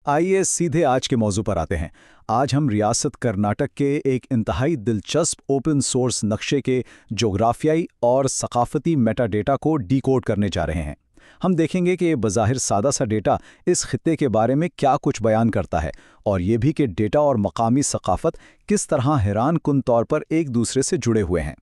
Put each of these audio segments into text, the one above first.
आइए सीधे आज के मौजू पर आते हैं। आज हम रियासत कर्नाटक के एक इंतहाई दिलचस्प ओपन सोर्स नक्शे के जोग्राफियाई और सकाफती मेटा डेटा को डीकोड करने जा रहे हैं। हम देखेंगे कि ये बज़ाहिर सादा सा डेटा इस खित्ते के बारे में क्या कुछ बयान करता है, और ये भी कि डेटा और मकामी सकाफत किस तरह हैरान कुन तौर पर एक दूसरे से जुड़े हुए हैं।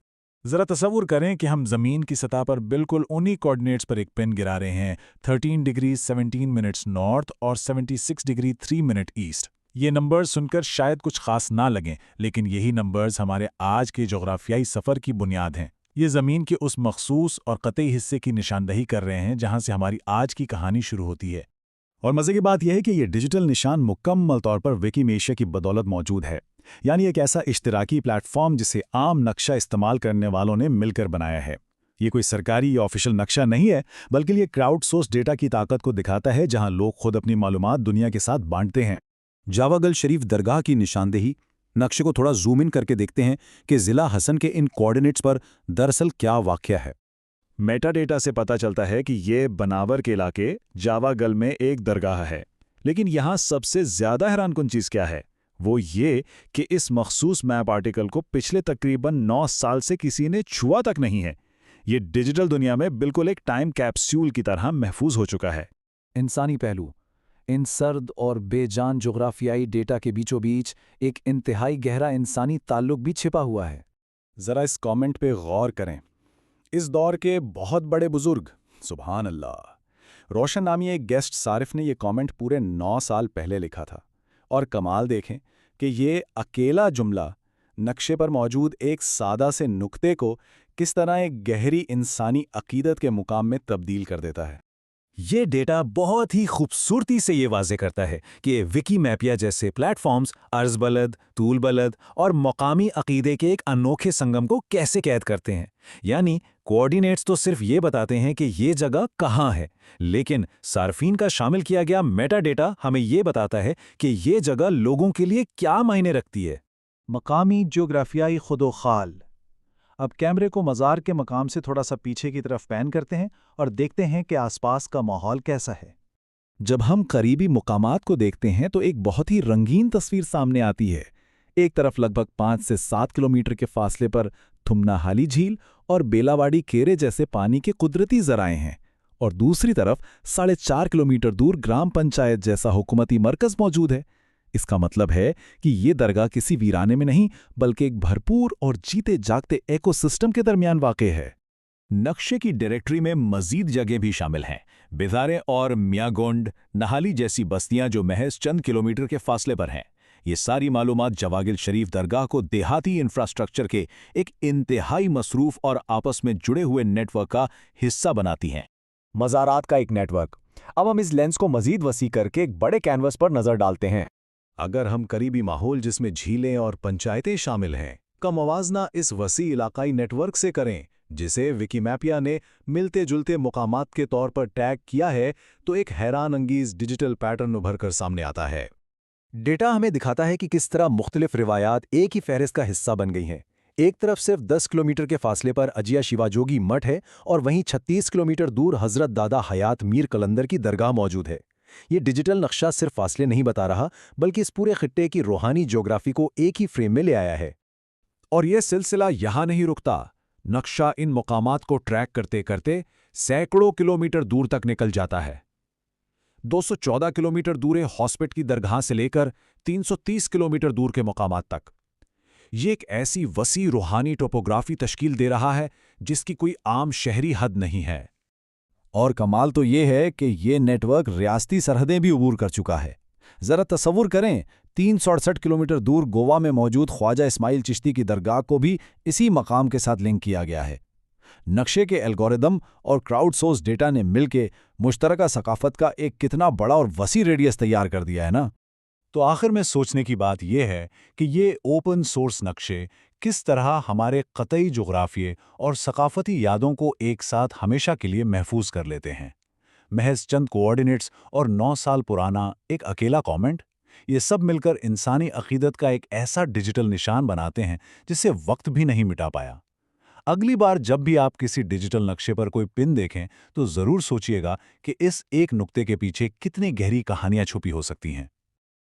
ज़रा तसव्वुर करें कि हम ज़मीन की सतह पर बिल्कुल उन्हीं कोऑर्डिनेट्स पर एक पिन गिरा रहे हैं, 13 डिग्री 17 मिनट्स नॉर्थ और 76 डिग्री 3 मिनट ईस्ट। ये नंबर्स सुनकर शायद कुछ खास ना लगें, लेकिन यही नंबर्स हमारे आज के जोग्राफियाई सफ़र की बुनियाद हैं। ये ज़मीन के उस मखसूस और कतई हिस्से की निशानदही कर रहे हैं जहाँ से हमारी आज की कहानी शुरू होती है। और मज़े की बात यह है कि ये डिजिटल निशान मुकम्मल तौर पर विकीमेशिया की बदौलत मौजूद है, यानी एक ऐसा इश्तराकी प्लेटफॉर्म जिसे आम नक्शा इस्तेमाल करने वालों ने मिलकर बनाया है। ये कोई सरकारी या ऑफिशियल नक्शा नहीं है, बल्कि ये क्राउड सोर्स डेटा की ताकत को दिखाता है, जहां लोग खुद अपनी मालूमात दुनिया के साथ बांटते हैं। जावागल शरीफ दरगाह की निशानदेही नक्शे को थोड़ा जूम इन करके देखते हैं कि ज़िला हसन के इन कोऑर्डिनेट्स पर दरअसल क्या वाक़या है। मेटा डेटा से पता चलता है कि ये बनावर के इलाके जावागल में एक दरगाह है। लेकिन यहाँ सबसे ज़्यादा हैरानकुन चीज़ क्या है, वो ये कि इस मखसूस मैप आर्टिकल को पिछले तकरीबन 9 साल से किसी ने छुआ तक नहीं है। ये डिजिटल दुनिया में बिल्कुल एक टाइम कैप्सूल की तरह महफूज हो चुका है। इंसानी पहलू इन सर्द और बेजान जोग्राफियाई डेटा के बीचों बीच एक इंतहाई गहरा इंसानी ताल्लुक भी छिपा हुआ है। ज़रा इस कमेंट पे गौर करें। इस दौर के बहुत बड़े बुजुर्ग, सुभान अल्लाह, रोशन नामी एक गेस्ट सारिफ ने ये कमेंट पूरे 9 साल पहले लिखा था। और कमाल देखें कि ये अकेला जुमला नक्शे पर मौजूद एक सादा से नुक्ते को किस तरह एक गहरी इंसानी अकीदत के मुकाम में तब्दील कर देता है। ये डेटा बहुत ही खूबसूरती से ये वाज़े करता है कि विकीमैपिया जैसे प्लेटफॉर्म्स अर्ज़ बलद, तूल बलद और मकामी अकीदे के एक अनोखे संगम को कैसे कैद करते हैं। यानी कोऑर्डिनेट्स तो सिर्फ ये बताते हैं कि ये जगह कहाँ है, लेकिन सार्फिन का शामिल किया गया मेटा डेटा हमें ये बताता है कि ये जगह लोगों के लिए क्या मायने रखती है। मकामी जोग्राफियाई खुदोखाल। अब कैमरे को मज़ार के मकाम से थोड़ा सा पीछे की तरफ पैन करते हैं और देखते हैं कि आसपास का माहौल कैसा है। जब हम करीबी मुकामात को देखते हैं तो एक बहुत ही रंगीन तस्वीर सामने आती है। एक तरफ लगभग 5 से 7 किलोमीटर के फासले पर थुमनाहाली झील और बेलावाड़ी केरे जैसे पानी के कुदरती ज़राए हैं, और दूसरी तरफ 4.5 किलोमीटर दूर ग्राम पंचायत जैसा हुकूमती मरकज़ मौजूद है। इसका मतलब है कि ये दरगाह किसी वीराने में नहीं, बल्कि एक भरपूर और जीते जागते इकोसिस्टम के दरमियान वाक़े है। नक्शे की डायरेक्टरी में मजीद जगह भी शामिल हैं। बिजारे और मियागोंड, नहाली जैसी बस्तियां जो महज चंद किलोमीटर के फासले पर हैं। ये सारी मालूमात जवागिल शरीफ दरगाह को देहाती इंफ्रास्ट्रक्चर के एक इंतहाई मसरूफ और आपस में जुड़े हुए नेटवर्क का हिस्सा बनाती हैं। मज़ारात का एक नेटवर्क। अब हम इस लेंस को मजीद वसी करके एक बड़े कैनवस पर नज़र डालते हैं। अगर हम करीबी माहौल जिसमें झीलें और पंचायतें शामिल हैं का मवाजना इस वसी इलाकाई नेटवर्क से करें, जिसे विकीमैपिया ने मिलते जुलते मुकामात के तौर पर टैग किया है, तो एक हैरान अंगीज डिजिटल पैटर्न उभर कर सामने आता है। डेटा हमें दिखाता है कि किस तरह मुख्तलिफ रिवायात एक ही फहरिस्त का हिस्सा बन गई हैं। एक तरफ सिर्फ 10 किलोमीटर के फासले पर अजिया शिवाजोगी मठ है, और वहीं 36 किलोमीटर दूर हजरत दादा हयात मीर कलंदर की दरगाह मौजूद है। ये डिजिटल नक्शा सिर्फ फासले नहीं बता रहा, बल्कि इस पूरे खित्ते की रूहानी ज्योग्राफी को एक ही फ्रेम में ले आया है। और यह सिलसिला यहाँ नहीं रुकता। नक्शा इन मकामात को ट्रैक करते करते सैकड़ों किलोमीटर दूर तक निकल जाता है। 214 किलोमीटर दूर हॉस्पिट की दरगाह से लेकर 330 किलोमीटर दूर के मकामात तक। ये एक ऐसी वसी रूहानी टोपोग्राफी तश्कील दे रहा है जिसकी कोई आम शहरी हद नहीं है। और कमाल तो ये है कि ये नेटवर्क रियासती सरहदें भी अबूर कर चुका है। ज़रा तसव्वुर करें, 368 किलोमीटर दूर गोवा में मौजूद ख्वाजा इस्माइल चिश्ती की दरगाह को भी इसी मकाम के साथ लिंक किया गया है। नक्शे के एल्गोरिदम और क्राउड सोर्स डेटा ने मिलकर मुश्तरका सकाफत का एक कितना बड़ा और वसी रेडियस तैयार कर दिया है ना। तो आखिर में सोचने की बात यह है कि ये ओपन सोर्स नक्शे किस तरह हमारे कतई जोग्राफिये और सकाफती यादों को एक साथ हमेशा के लिए महफूज कर लेते हैं। महज चंद कोऑर्डिनेट्स और 9 साल पुराना एक अकेला कमेंट, ये सब मिलकर इंसानी अकीदत का एक ऐसा डिजिटल निशान बनाते हैं जिसे वक्त भी नहीं मिटा पाया। अगली बार जब भी आप किसी डिजिटल नक्शे पर कोई पिन देखें तो ज़रूर सोचिएगा कि इस एक नुक्ते के पीछे कितनी गहरी कहानियां छुपी हो सकती हैं।